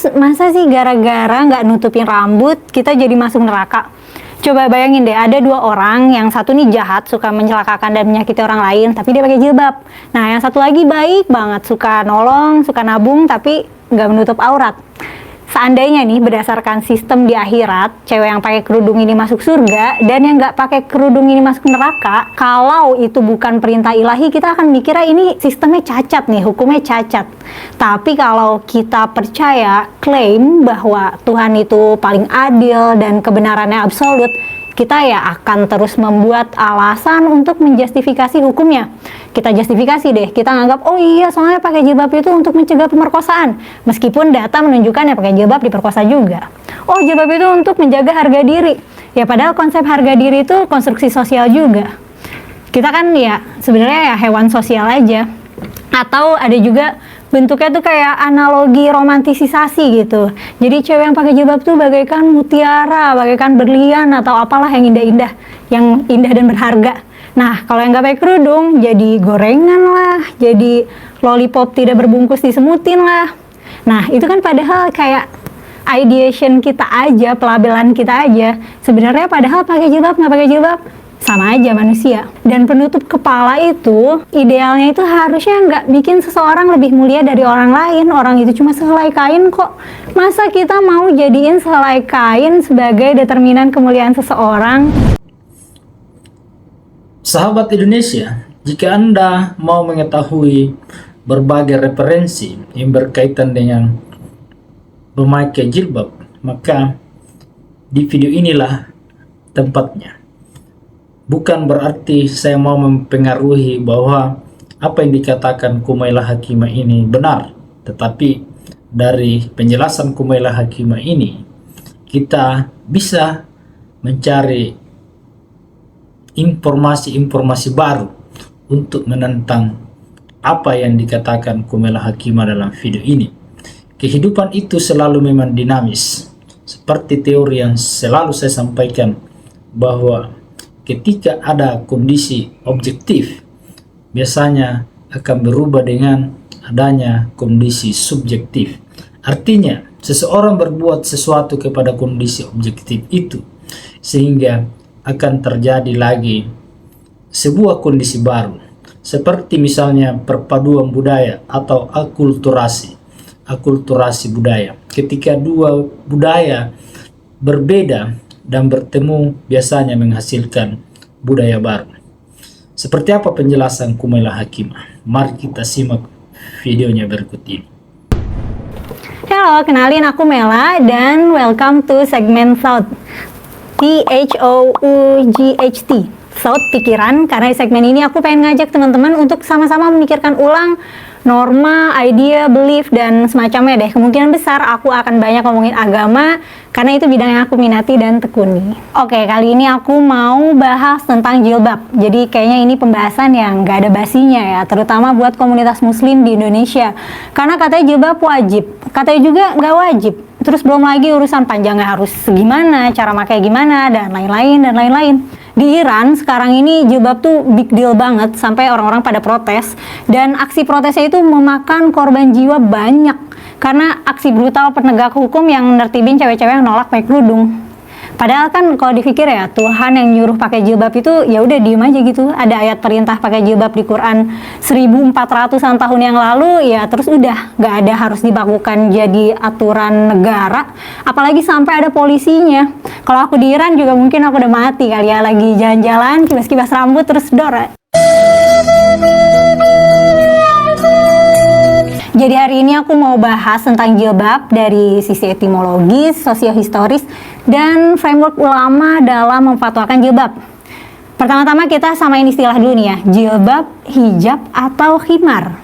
Terus masa sih gara-gara nggak nutupin rambut kita jadi masuk neraka? Coba bayangin deh, ada dua orang, yang satu nih jahat, suka mencelakakan dan menyakiti orang lain, tapi dia pakai jilbab. Nah, yang satu lagi baik banget, suka nolong, suka nabung, tapi nggak menutup aurat. Seandainya nih, berdasarkan sistem di akhirat, cewek yang pakai kerudung ini masuk surga, dan yang nggak pakai kerudung ini masuk neraka, kalau itu bukan perintah ilahi, kita akan mikirnya ini sistemnya cacat nih, hukumnya cacat. Tapi kalau kita percaya, klaim bahwa Tuhan itu paling adil dan kebenarannya absolut, kita ya akan terus membuat alasan untuk menjustifikasi hukumnya. Kita justifikasi deh, kita nganggap, oh iya soalnya pakai jilbab itu untuk mencegah pemerkosaan. Meskipun data menunjukkan ya pakai jilbab diperkosa juga. Oh, jilbab itu untuk menjaga harga diri. Ya padahal konsep harga diri itu konstruksi sosial juga. Kita kan ya sebenarnya ya hewan sosial aja. Atau ada juga bentuknya tuh kayak analogi romantisasi gitu. Jadi cewek yang pakai jilbab tuh bagaikan mutiara, bagaikan berlian atau apalah yang indah-indah, yang indah dan berharga. Nah, kalau yang nggak pakai kerudung, jadi gorengan lah, jadi lollipop tidak berbungkus disemutin lah. Nah, itu kan padahal kayak ideation kita aja, pelabelan kita aja. Sebenarnya padahal pakai jilbab nggak pakai jilbab sama aja manusia. Dan penutup kepala itu idealnya itu harusnya nggak bikin seseorang lebih mulia dari orang lain. Orang itu cuma sehelai kain kok. Masa kita mau jadiin sehelai kain sebagai determinan kemuliaan seseorang? Sahabat Indonesia, jika Anda mau mengetahui berbagai referensi yang berkaitan dengan memakai jilbab, maka di video inilah tempatnya. Bukan berarti saya mau mempengaruhi bahwa apa yang dikatakan Kumaila Hakimah ini benar, tetapi dari penjelasan Kumaila Hakimah ini kita bisa mencari informasi-informasi baru untuk menentang apa yang dikatakan Kumaila Hakimah dalam video ini. Kehidupan itu selalu memang dinamis, seperti teori yang selalu saya sampaikan, bahwa ketika ada kondisi objektif, biasanya akan berubah dengan adanya kondisi subjektif. Artinya, seseorang berbuat sesuatu kepada kondisi objektif itu, sehingga akan terjadi lagi sebuah kondisi baru, seperti misalnya perpaduan budaya atau akulturasi budaya. Ketika dua budaya berbeda dan bertemu, biasanya menghasilkan budaya baru. Seperti apa penjelasan Kumaila Hakimah? Mari kita simak videonya berikut ini. Halo, kenalin aku Mela dan welcome to segmen Thought. THOUGHT, Thought, pikiran. Karena di segmen ini aku pengen ngajak teman-teman untuk sama-sama memikirkan ulang norma, idea, belief, dan semacamnya deh. Kemungkinan besar aku akan banyak ngomongin agama, karena itu bidang yang aku minati dan tekuni. Oke, kali ini aku mau bahas tentang jilbab. Jadi kayaknya ini pembahasan yang gak ada basinya ya, terutama buat komunitas muslim di Indonesia. Karena katanya jilbab wajib, katanya juga gak wajib. Terus belum lagi urusan panjangnya harus gimana, cara pakai gimana, dan lain-lain. Di Iran sekarang ini jilbab tuh big deal banget, sampai orang-orang pada protes. Dan aksi protesnya itu memakan korban jiwa banyak, karena aksi brutal penegak hukum yang nertibin cewek-cewek yang nolak pakai kerudung. Padahal kan kalau dipikir ya, Tuhan yang nyuruh pakai jilbab itu ya udah diem aja gitu. Ada ayat perintah pakai jilbab di Quran 1400-an tahun yang lalu, ya terus udah nggak ada harus dibakukan jadi aturan negara, apalagi sampai ada polisinya. Kalau aku di Iran juga mungkin aku udah mati kali ya, lagi jalan-jalan kibas-kibas rambut terus dor. Jadi hari ini aku mau bahas tentang jilbab dari sisi etimologis, sosiohistoris, dan framework ulama dalam memfatwakan jilbab. Pertama-tama kita samain istilah dulu nih ya, jilbab, hijab, atau khimar.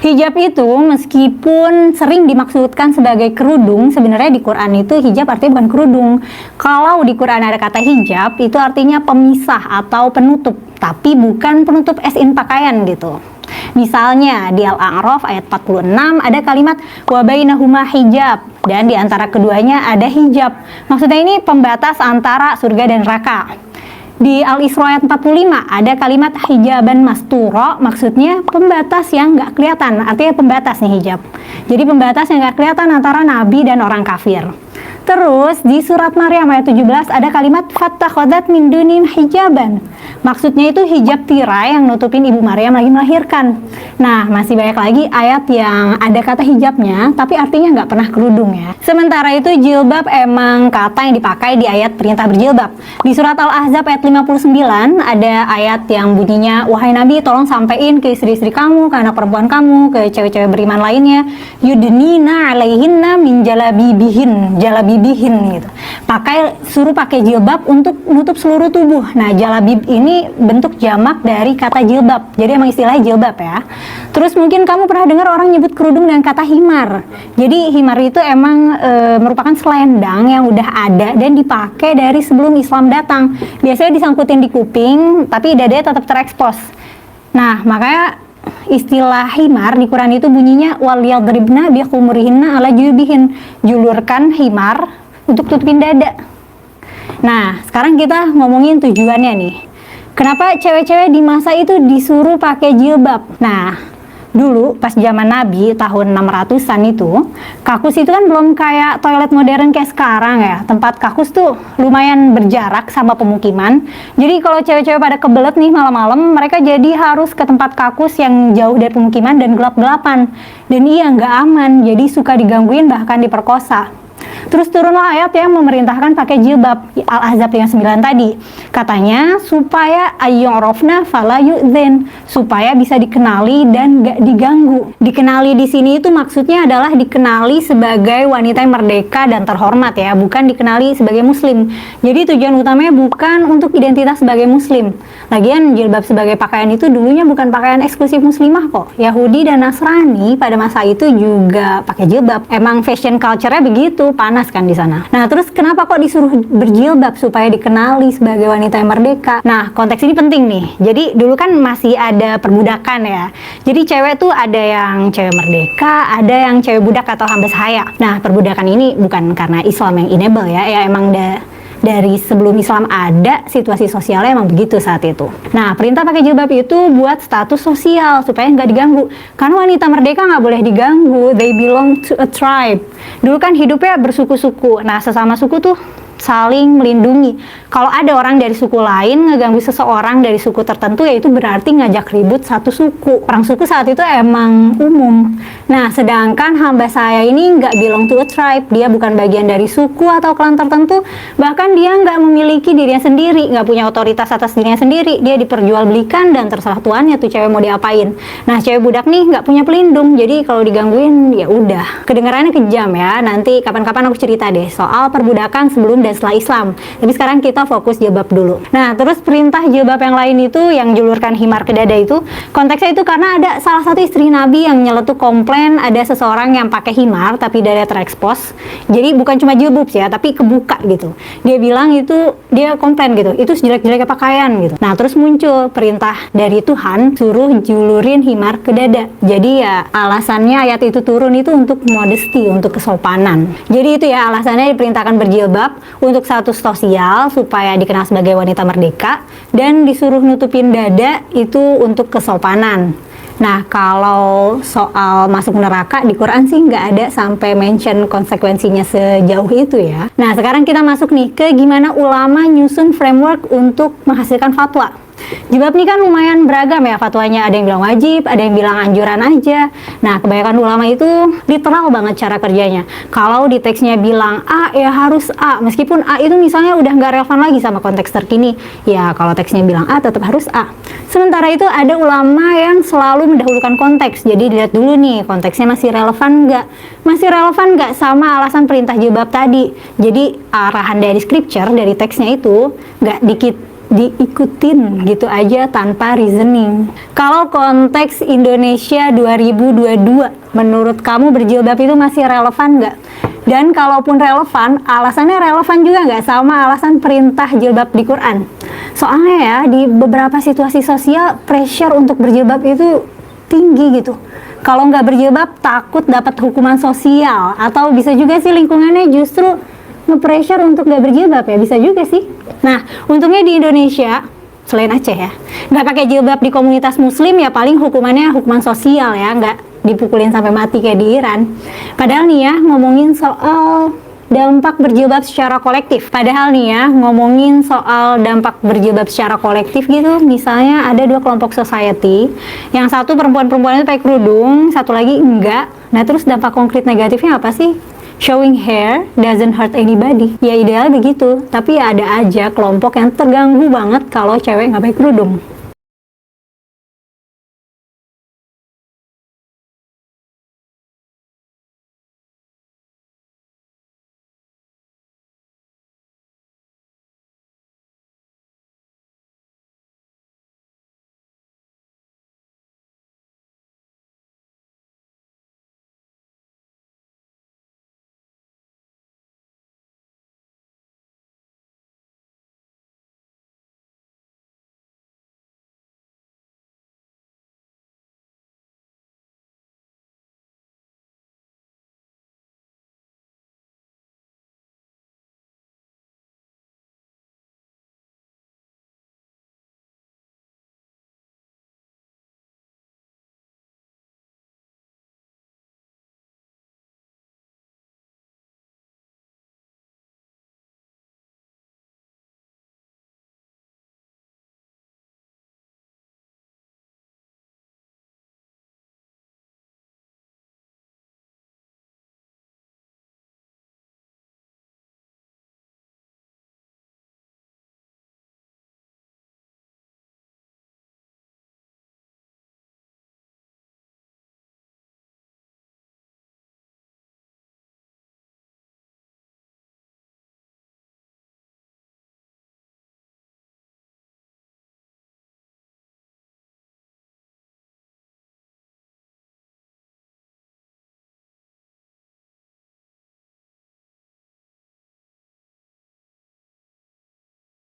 Hijab itu meskipun sering dimaksudkan sebagai kerudung, sebenarnya di Quran itu hijab artinya bukan kerudung. Kalau di Quran ada kata hijab, itu artinya pemisah atau penutup, tapi bukan penutup as in pakaian gitu. Misalnya di Al-A'raf ayat 46 ada kalimat wa bainahuma hijab, dan di antara keduanya ada hijab. Maksudnya ini pembatas antara surga dan neraka. Di Al-Isra ayat 45 ada kalimat hijaban masturo, maksudnya pembatas yang nggak kelihatan, artinya pembatas nih hijab. Jadi pembatas yang nggak kelihatan antara nabi dan orang kafir. Terus di surat Maryam ayat 17 ada kalimat fattakhadat min dunim hijaban. Maksudnya itu hijab tirai yang nutupin ibu Maryam lagi melahirkan. Nah, masih banyak lagi ayat yang ada kata hijabnya tapi artinya nggak pernah kerudung ya. Sementara itu jilbab emang kata yang dipakai di ayat perintah berjilbab. Di surat Al-Ahzab ayat 59 ada ayat yang bunyinya, wahai Nabi tolong sampaikan ke istri-istri kamu, ke anak perempuan kamu, ke cewek-cewek beriman lainnya, yudnina alaihinna min jalabibihin gitu. Suruh pakai jilbab untuk nutup seluruh tubuh. Nah, jalabib ini bentuk jamak dari kata jilbab. Jadi emang istilahnya jilbab ya. Terus mungkin kamu pernah dengar orang nyebut kerudung dengan kata himar. Jadi himar itu emang merupakan selendang yang udah ada dan dipakai dari sebelum Islam datang. Biasanya disangkutin di kuping, tapi dadanya tetap terekspos. Nah, makanya istilah himar di Quran itu bunyinya waliyadribna bikhumurihinna ala jubihin, julurkan himar untuk tutupin dada. Nah, sekarang kita ngomongin tujuannya nih. Kenapa cewek-cewek di masa itu disuruh pakai jilbab? Nah, dulu pas zaman Nabi tahun 600-an itu, kakus itu kan belum kayak toilet modern kayak sekarang ya. Tempat kakus tuh lumayan berjarak sama pemukiman. Jadi kalau cewek-cewek pada kebelet nih malam-malam, mereka jadi harus ke tempat kakus yang jauh dari pemukiman dan gelap-gelapan. Dan iya nggak aman, jadi suka digangguin bahkan diperkosa. Terus turunlah ayat yang memerintahkan pakai jilbab, Al-Ahzab yang 9 tadi. Katanya supaya ayyurafna fala yu'dzin, supaya bisa dikenali dan gak diganggu. Dikenali di sini itu maksudnya adalah dikenali sebagai wanita yang merdeka dan terhormat ya, bukan dikenali sebagai muslim. Jadi tujuan utamanya bukan untuk identitas sebagai muslim. Lagian jilbab sebagai pakaian itu dulunya bukan pakaian eksklusif muslimah kok. Yahudi dan Nasrani pada masa itu juga pakai jilbab. Emang fashion culture-nya begitu, panas kan di sana. Nah, terus kenapa kok disuruh berjilbab supaya dikenali sebagai wanita yang merdeka? Nah, konteks ini penting nih. Jadi dulu kan masih ada perbudakan ya. Jadi cewek tuh ada yang cewek merdeka, ada yang cewek budak atau hamba sahaya. Nah, perbudakan ini bukan karena Islam yang enable ya emang dari sebelum Islam ada, situasi sosialnya emang begitu saat itu. Nah, perintah pakai jilbab itu buat status sosial supaya nggak diganggu. Karena wanita merdeka nggak boleh diganggu, they belong to a tribe. Dulu kan hidupnya bersuku-suku. Nah, sesama suku tuh saling melindungi. Kalau ada orang dari suku lain ngeganggu seseorang dari suku tertentu, ya itu berarti ngajak ribut satu suku. Perang suku saat itu emang umum. Nah, sedangkan hamba saya ini nggak belong to a tribe. Dia bukan bagian dari suku atau klan tertentu. Bahkan dia nggak memiliki dirinya sendiri, nggak punya otoritas atas dirinya sendiri. Dia diperjualbelikan dan terserah tuannya tuh cewek mau diapain. Nah, cewek budak nih nggak punya pelindung. Jadi kalau digangguin ya udah. Kedengarannya kejam ya. Nanti kapan-kapan aku cerita deh soal perbudakan sebelum dan setelah Islam. Tapi sekarang kita fokus jilbab dulu. Nah, terus perintah jilbab yang lain itu yang julurkan himar ke dada itu, konteksnya itu karena ada salah satu istri Nabi yang nyeletuk komplain ada seseorang yang pakai himar tapi dada terekspos. Jadi bukan cuma jilbab sih ya, tapi kebuka gitu. Dia bilang itu, dia komplain gitu, itu sejelek-jeleknya pakaian gitu. Nah, terus muncul perintah dari Tuhan suruh julurin himar ke dada. Jadi ya alasannya ayat itu turun itu untuk modesty, untuk kesopanan. Jadi itu ya alasannya diperintahkan berjilbab untuk status sosial supaya dikenal sebagai wanita merdeka, dan disuruh nutupin dada itu untuk kesopanan. Nah, kalau soal masuk neraka di Quran sih nggak ada sampai mention konsekuensinya sejauh itu ya. Nah, sekarang kita masuk nih ke gimana ulama nyusun framework untuk menghasilkan fatwa. Jilbab ini kan lumayan beragam ya fatwanya, ada yang bilang wajib, ada yang bilang anjuran aja. Nah, kebanyakan ulama itu literal banget cara kerjanya. Kalau di teksnya bilang A, ya harus A, meskipun A itu misalnya udah nggak relevan lagi sama konteks terkini. Ya, kalau teksnya bilang A, tetap harus A. Sementara itu ada ulama yang selalu mendahulukan konteks. Jadi dilihat dulu nih, konteksnya masih relevan nggak? Masih relevan nggak sama alasan perintah jilbab tadi? Jadi arahan dari scripture, dari teksnya itu nggak diikutin gitu aja tanpa reasoning. Kalau konteks Indonesia 2022, menurut kamu berjilbab itu masih relevan nggak? Dan kalaupun relevan, alasannya relevan juga nggak sama alasan perintah jilbab di Quran? Soalnya ya, di beberapa situasi sosial, pressure untuk berjilbab itu tinggi gitu. Kalau nggak berjilbab, takut dapat hukuman sosial. Atau bisa juga sih lingkungannya justru nge-pressure untuk nggak berjilbab ya, bisa juga sih. Nah, untungnya di Indonesia, selain Aceh ya, nggak pakai jilbab di komunitas muslim ya paling hukumannya hukuman sosial ya, nggak dipukulin sampai mati kayak di Iran. Padahal nih ya, ngomongin soal dampak berjilbab secara kolektif. Padahal nih ya, ngomongin soal dampak berjilbab secara kolektif gitu, misalnya ada dua kelompok society, yang satu perempuan-perempuan itu pakai kerudung, satu lagi enggak. Nah terus dampak konkret negatifnya apa sih? Showing hair doesn't hurt anybody. Ya ideal begitu, tapi ya ada aja kelompok yang terganggu banget kalau cewek nggak pakai kerudung.